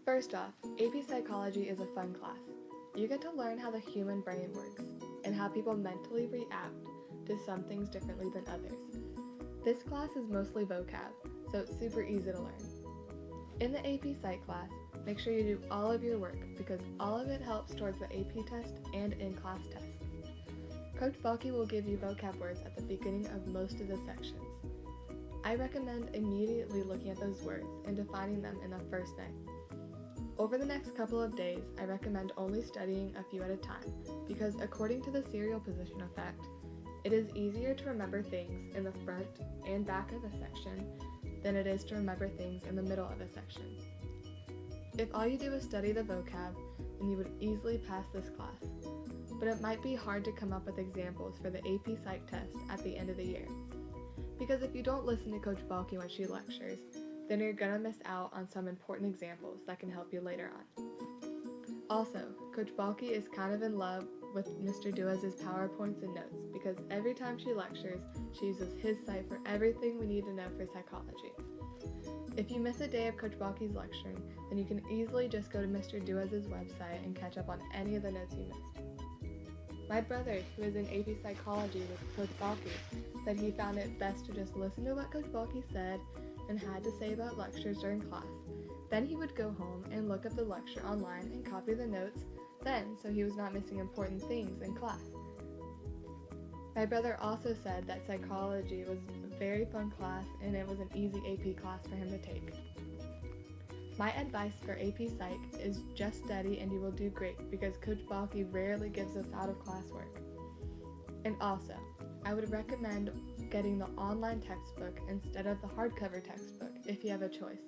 First off, AP Psychology is a fun class. You get to learn how the human brain works and how people mentally react to some things differently than others. This class is mostly vocab, so it's super easy to learn. In the AP Psych class, make sure you do all of your work because all of it helps towards the AP test and in-class tests. Coach Balke will give you vocab words at the beginning of most of the sections. I recommend immediately looking at those words and defining them in the first night. Over the next couple of days, I recommend only studying a few at a time because according to the serial position effect, it is easier to remember things in the front and back of a section than it is to remember things in the middle of a section. If all you do is study the vocab, then you would easily pass this class, but it might be hard to come up with examples for the AP Psych test at the end of the year. Because if you don't listen to Coach Balke when she lectures, then you're gonna miss out on some important examples that can help you later on. Also, Coach Balke is kind of in love with Mr. Duaz's PowerPoints and notes because every time she lectures, she uses his site for everything we need to know for psychology. If you miss a day of Coach Balke's lecturing, then you can easily just go to Mr. Duaz's website and catch up on any of the notes you missed. My brother, who is in AP Psychology with Coach Balke, said he found it best to just listen to what Coach Balke said and had to say about lectures during class. Then he would go home and look up the lecture online and copy the notes then so he was not missing important things in class. My brother also said that psychology was a very fun class and it was an easy AP class for him to take. My advice for AP Psych is just study and you will do great because Coach Balke rarely gives us out of class work. And also, I would recommend getting the online textbook instead of the hardcover textbook if you have a choice,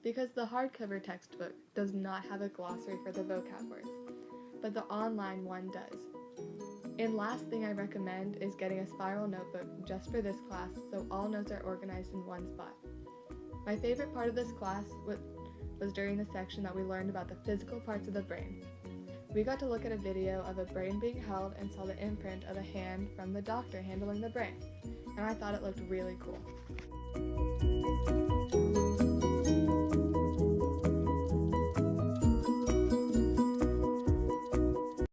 because the hardcover textbook does not have a glossary for the vocab words, but the online one does. And last thing I recommend is getting a spiral notebook just for this class so all notes are organized in one spot. My favorite part of this class was during the section that we learned about the physical parts of the brain. We got to look at a video of a brain being held and saw the imprint of a hand from the doctor handling the brain, and I thought it looked really cool.